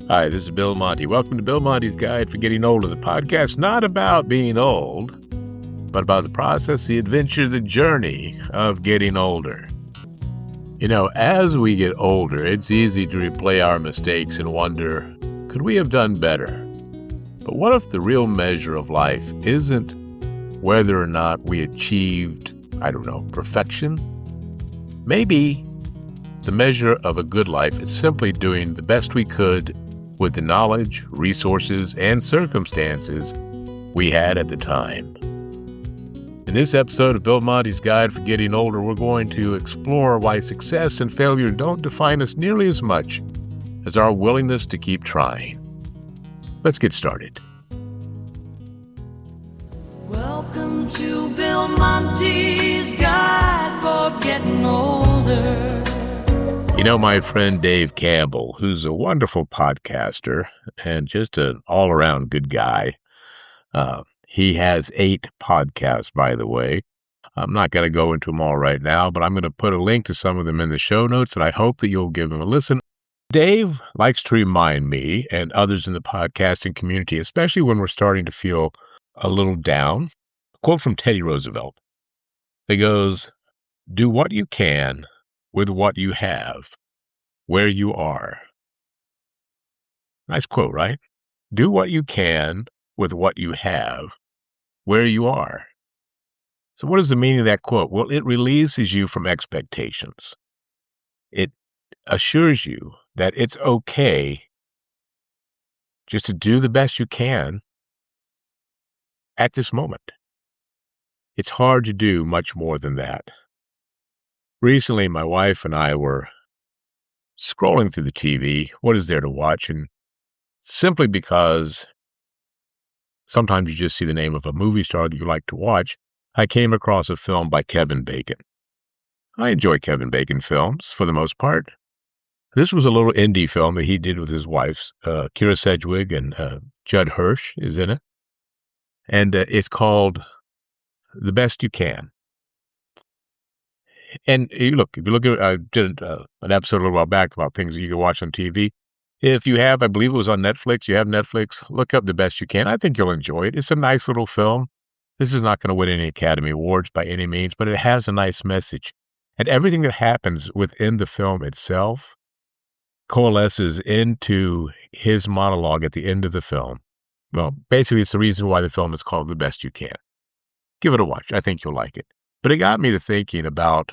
Hi, this is Bill Monty. Welcome to Bill Monty's Guide for Getting Older, the podcast not about being old, but about the process, the adventure, the journey of getting older. You know, as we get older, it's easy to replay our mistakes and wonder, could we have done better? But what if the real measure of life isn't whether or not we achieved, perfection? Maybe the measure of a good life is simply doing the best we could with the knowledge, resources, and circumstances we had at the time. In this episode of Bill Monty's Guide for Getting Older, we're going to explore why success and failure don't define us nearly as much as our willingness to keep trying. Let's get started. Welcome to Bill Monty's Guide for Getting Older. You know, my friend Dave Campbell, who's a wonderful podcaster and just an all-around good guy. He has 8 podcasts, by the way. I'm not going to go into them all right now, but I'm going to put a link to some of them in the show notes, and I hope that you'll give them a listen. Dave likes to remind me and others in the podcasting community, especially when we're starting to feel a little down, a quote from Teddy Roosevelt that goes, "Do what you can with what you have, where you are." Nice quote, right? Do what you can with what you have, where you are. So what is the meaning of that quote? Well, it releases you from expectations. It assures you that it's okay just to do the best you can at this moment. It's hard to do much more than that. Recently, my wife and I were scrolling through the TV. What is there to watch? And simply because sometimes you just see the name of a movie star that you like to watch, I came across a film by Kevin Bacon. I enjoy Kevin Bacon films for the most part. This was a little indie film that he did with his wife, Kyra Sedgwick, and Judd Hirsch is in it. And it's called The Best You Can. And if you look at, I did an episode a little while back about things that you can watch on TV. If you have, I believe it was on Netflix, you have Netflix, look up The Best You Can. I think you'll enjoy it. It's a nice little film. This is not going to win any Academy Awards by any means, but it has a nice message. And everything that happens within the film itself coalesces into his monologue at the end of the film. Well, basically, it's the reason why the film is called The Best You Can. Give it a watch. I think you'll like it. But it got me to thinking about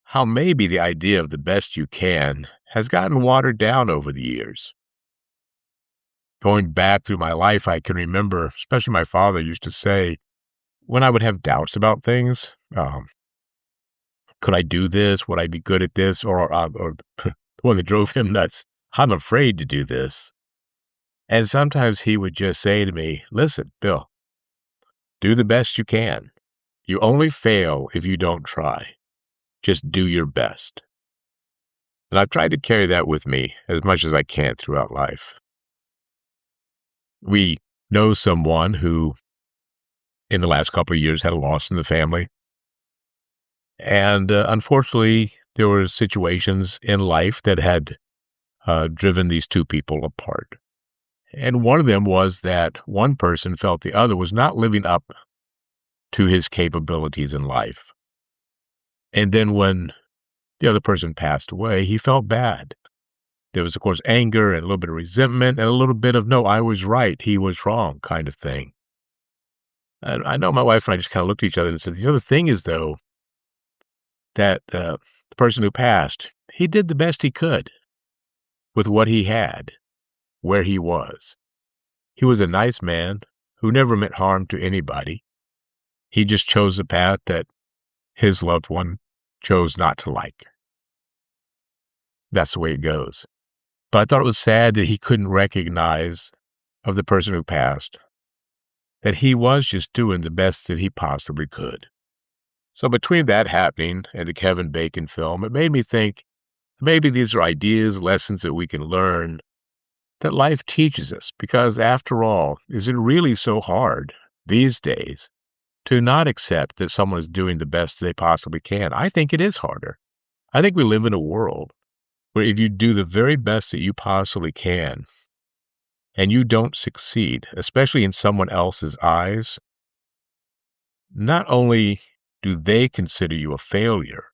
how maybe the idea of the best you can has gotten watered down over the years. Going back through my life, I can remember, especially my father used to say, when I would have doubts about things, could I do this? Would I be good at this? Or the one that drove him nuts, I'm afraid to do this. And sometimes he would just say to me, listen, Bill, do the best you can. You only fail if you don't try. Just do your best. And I've tried to carry that with me as much as I can throughout life. We know someone who, in the last couple of years, had a loss in the family. And unfortunately, there were situations in life that had driven these two people apart. And one of them was that one person felt the other was not living up to his capabilities in life. And then when the other person passed away, he felt bad. There was, of course, anger and a little bit of resentment and a little bit of, no, I was right, he was wrong kind of thing. And I know my wife and I just kind of looked at each other and said, the thing is, though, that the person who passed, he did the best he could with what he had, where he was. He was a nice man who never meant harm to anybody. He just chose a path that his loved one chose not to like. That's the way it goes. But I thought it was sad that he couldn't recognize of the person who passed that he was just doing the best that he possibly could. So between that happening and the Kevin Bacon film, it made me think maybe these are ideas, lessons that we can learn that life teaches us. Because after all, is it really so hard these days to not accept that someone is doing the best they possibly can? I think it is harder. I think we live in a world where if you do the very best that you possibly can and you don't succeed, especially in someone else's eyes, not only do they consider you a failure,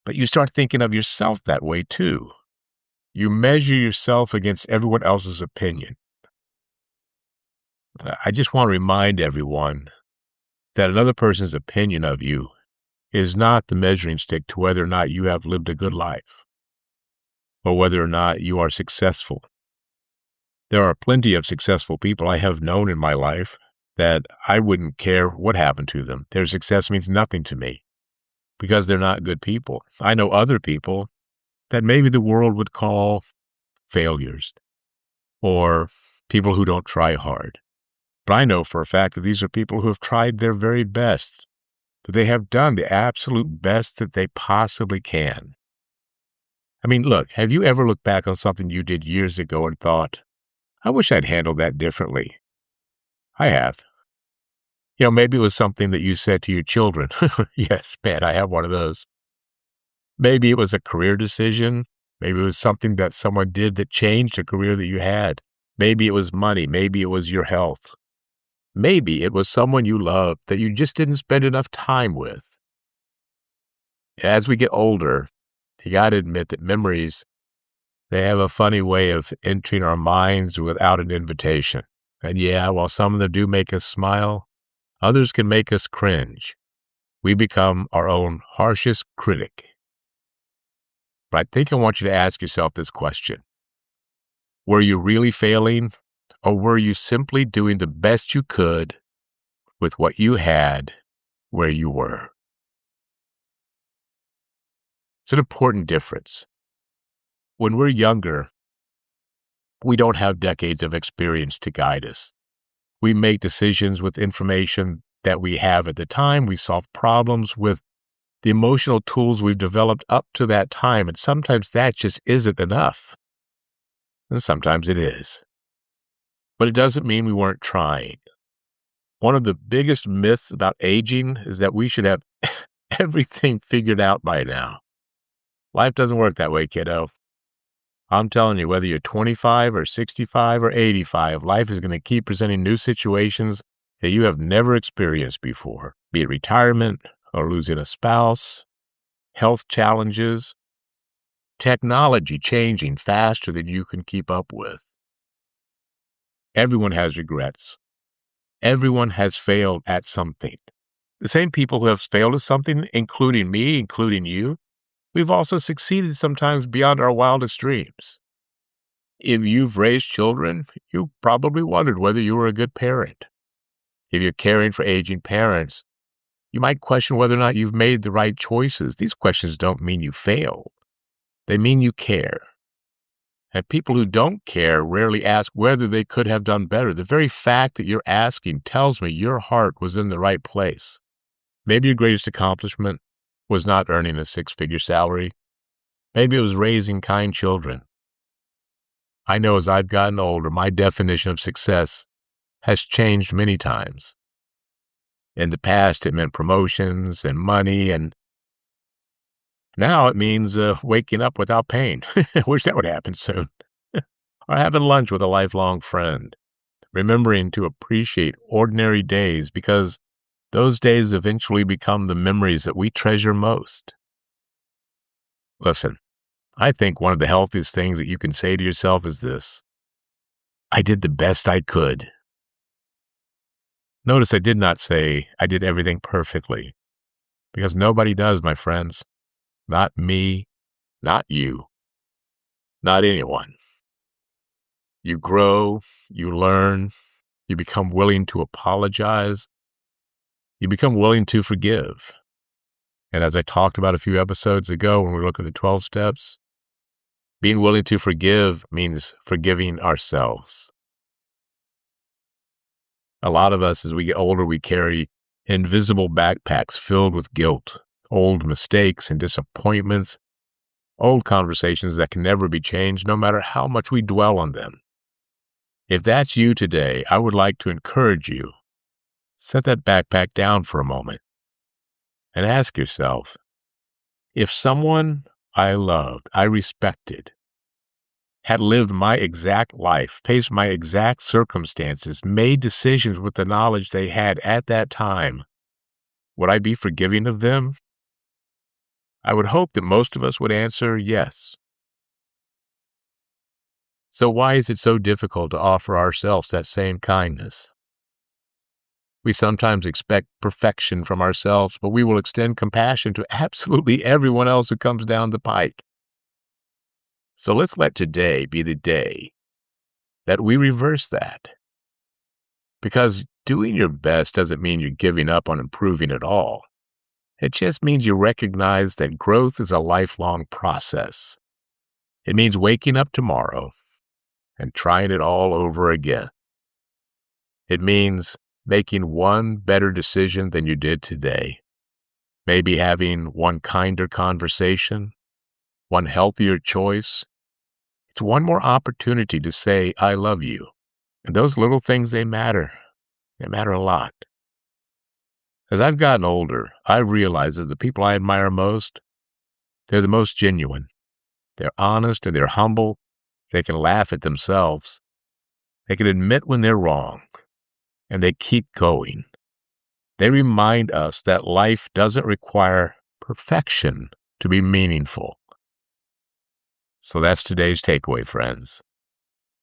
but you start thinking of yourself that way too. You measure yourself against everyone else's opinion. I just want to remind everyone that another person's opinion of you is not the measuring stick to whether or not you have lived a good life or whether or not you are successful. There are plenty of successful people I have known in my life that I wouldn't care what happened to them. Their success means nothing to me because they're not good people. I know other people that maybe the world would call failures or people who don't try hard. But I know for a fact that these are people who have tried their very best, that they have done the absolute best that they possibly can. I mean, look, have you ever looked back on something you did years ago and thought, I wish I'd handled that differently? I have. Maybe it was something that you said to your children. Yes, man, I have one of those. Maybe it was a career decision. Maybe it was something that someone did that changed a career that you had. Maybe it was money. Maybe it was your health. Maybe it was someone you loved that you just didn't spend enough time with. As we get older, you got to admit that memories, they have a funny way of entering our minds without an invitation. And yeah, while some of them do make us smile, others can make us cringe. We become our own harshest critic. But I think I want you to ask yourself this question. Were you really failing, or were you simply doing the best you could with what you had where you were? It's an important difference. When we're younger, we don't have decades of experience to guide us. We make decisions with information that we have at the time. We solve problems with the emotional tools we've developed up to that time, and sometimes that just isn't enough. And sometimes it is. But it doesn't mean we weren't trying. One of the biggest myths about aging is that we should have everything figured out by now. Life doesn't work that way, kiddo. I'm telling you, whether you're 25 or 65 or 85, life is going to keep presenting new situations that you have never experienced before, be it retirement or losing a spouse, health challenges, technology changing faster than you can keep up with. Everyone has regrets. Everyone has failed at something. The same people who have failed at something, including me, including you, we've also succeeded sometimes beyond our wildest dreams. If you've raised children, you probably wondered whether you were a good parent. If you're caring for aging parents, you might question whether or not you've made the right choices. These questions don't mean you failed. They mean you care. And people who don't care rarely ask whether they could have done better. The very fact that you're asking tells me your heart was in the right place. Maybe your greatest accomplishment was not earning a six-figure salary. Maybe it was raising kind children. I know as I've gotten older, my definition of success has changed many times. In the past, it meant promotions and money, and now it means waking up without pain. I wish that would happen soon. Or having lunch with a lifelong friend. Remembering to appreciate ordinary days because those days eventually become the memories that we treasure most. Listen, I think one of the healthiest things that you can say to yourself is this: I did the best I could. Notice I did not say I did everything perfectly, because nobody does, my friends. Not me, not you, not anyone. You grow, you learn, you become willing to apologize, you become willing to forgive. And as I talked about a few episodes ago when we look at the 12 steps, being willing to forgive means forgiving ourselves. A lot of us, as we get older, we carry invisible backpacks filled with guilt, old mistakes and disappointments, old conversations that can never be changed no matter how much we dwell on them. If that's you today, I would like to encourage you, set that backpack down for a moment and ask yourself, if someone I loved, I respected, had lived my exact life, faced my exact circumstances, made decisions with the knowledge they had at that time, would I be forgiving of them? I would hope that most of us would answer yes. So why is it so difficult to offer ourselves that same kindness? We sometimes expect perfection from ourselves, but we will extend compassion to absolutely everyone else who comes down the pike. So let's let today be the day that we reverse that. Because doing your best doesn't mean you're giving up on improving at all. It just means you recognize that growth is a lifelong process. It means waking up tomorrow and trying it all over again. It means making one better decision than you did today. Maybe having one kinder conversation, one healthier choice. It's one more opportunity to say, I love you. And those little things, they matter. They matter a lot. As I've gotten older, I realize that the people I admire most, they're the most genuine. They're honest and they're humble. They can laugh at themselves. They can admit when they're wrong. And they keep going. They remind us that life doesn't require perfection to be meaningful. So that's today's takeaway, friends.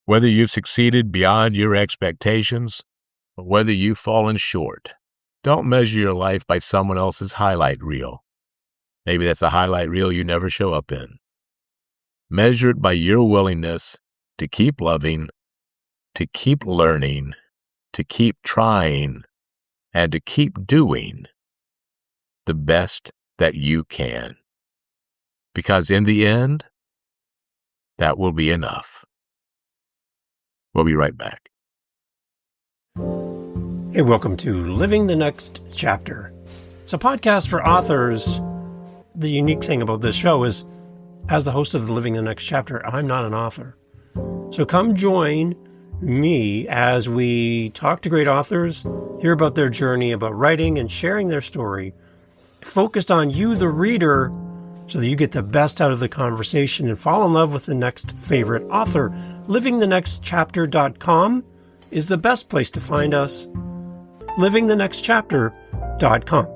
Whether you've succeeded beyond your expectations, or whether you've fallen short, don't measure your life by someone else's highlight reel. Maybe that's a highlight reel you never show up in. Measure it by your willingness to keep loving, to keep learning, to keep trying, and to keep doing the best that you can. Because in the end, that will be enough. We'll be right back. Hey, welcome to Living the Next Chapter. It's a podcast for authors. The unique thing about this show is, as the host of the Living the Next Chapter, I'm not an author. So come join me as we talk to great authors, hear about their journey about writing and sharing their story, focused on you, the reader, so that you get the best out of the conversation and fall in love with the next favorite author. LivingTheNextChapter.com is the best place to find us. LivingTheNextChapter.com.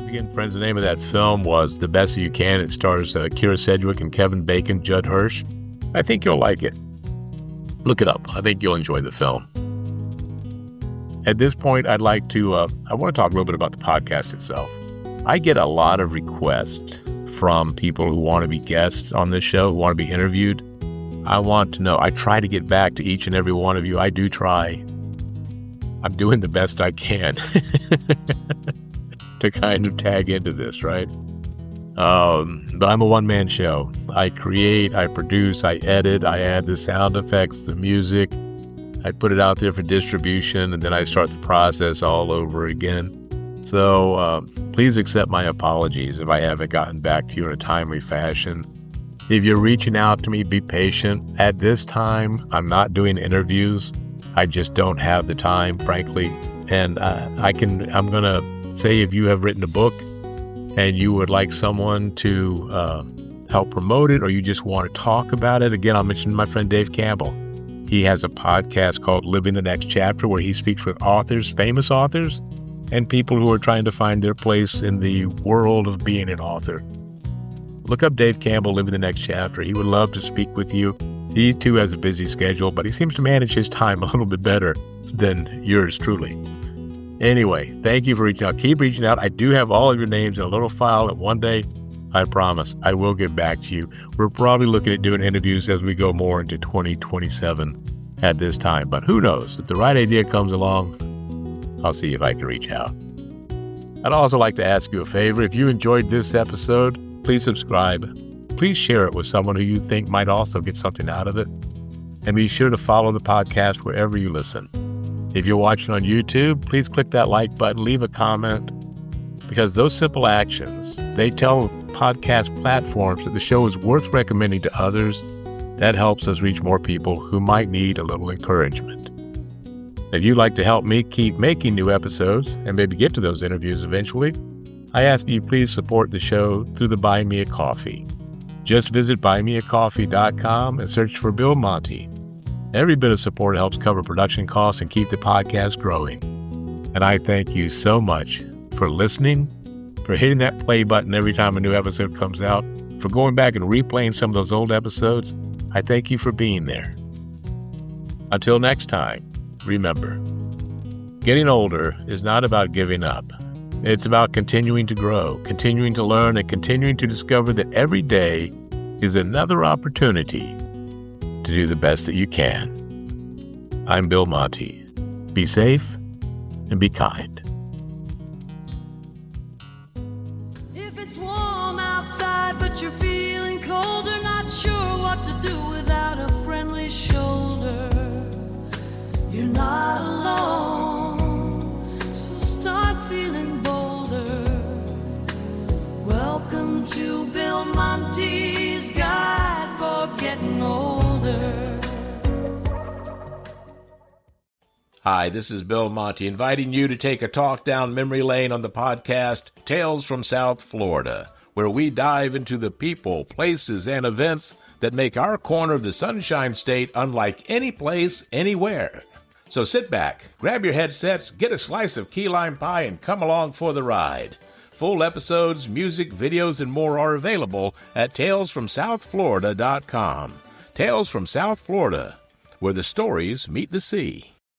Again, friends, the name of that film was The Best You Can. It stars Kyra, Sedgwick, and Kevin Bacon, Judd Hirsch. I think you'll like it. Look it up. I think you'll enjoy the film. At this point, I'd like to, I want to talk a little bit about the podcast itself. I get a lot of requests from people who want to be guests on this show, who want to be interviewed. I want to know. I try to get back to each and every one of you. I do try. I'm doing the best I can to kind of tag into this, right? But I'm a one-man show. I create, I produce, I edit, I add the sound effects, the music. I put it out there for distribution, and then I start the process all over again. So please accept my apologies if I haven't gotten back to you in a timely fashion. If you're reaching out to me, be patient. At this time, I'm not doing interviews. I just don't have the time, frankly. And I'm going to say, if you have written a book and you would like someone to help promote it, or you just want to talk about it, again, I'll mention my friend Dave Campbell. He has a podcast called Living the Next Chapter, where he speaks with authors, famous authors, and people who are trying to find their place in the world of being an author. Look up Dave Campbell, Living the Next Chapter. He would love to speak with you. He too has a busy schedule, but he seems to manage his time a little bit better than yours truly. Anyway, thank you for reaching out. Keep reaching out. I do have all of your names in a little file, and one day, I promise, I will get back to you. We're probably looking at doing interviews as we go more into 2027 at this time, but who knows? If the right idea comes along, I'll see if I can reach out. I'd also like to ask you a favor. If you enjoyed this episode, please subscribe. Please share it with someone who you think might also get something out of it. And be sure to follow the podcast wherever you listen. If you're watching on YouTube, please click that like button, leave a comment, because those simple actions, they tell podcast platforms that the show is worth recommending to others. That helps us reach more people who might need a little encouragement. If you'd like to help me keep making new episodes and maybe get to those interviews eventually, I ask you please support the show through the Buy Me a Coffee. Just visit buymeacoffee.com and search for Bill Monty. Every bit of support helps cover production costs and keep the podcast growing. And I thank you so much for listening, for hitting that play button every time a new episode comes out, for going back and replaying some of those old episodes. I thank you for being there. Until next time, remember, getting older is not about giving up. It's about continuing to grow, continuing to learn, and continuing to discover that every day is another opportunity to do the best that you can. I'm Bill Monty. Be safe and be kind. If it's warm outside but you're feeling colder, not sure what to do without a friendly shoulder, you're not alone, so start feeling bolder. Welcome to Bill Monty's Guide for Getting Older. Hi, this is Bill Monty, inviting you to take a talk down memory lane on the podcast Tales from South Florida, where we dive into the people, places, and events that make our corner of the Sunshine State unlike any place, anywhere. So sit back, grab your headsets, get a slice of key lime pie, and come along for the ride. Full episodes, music, videos, and more are available at talesfromsouthflorida.com. Tales from South Florida, where the stories meet the sea.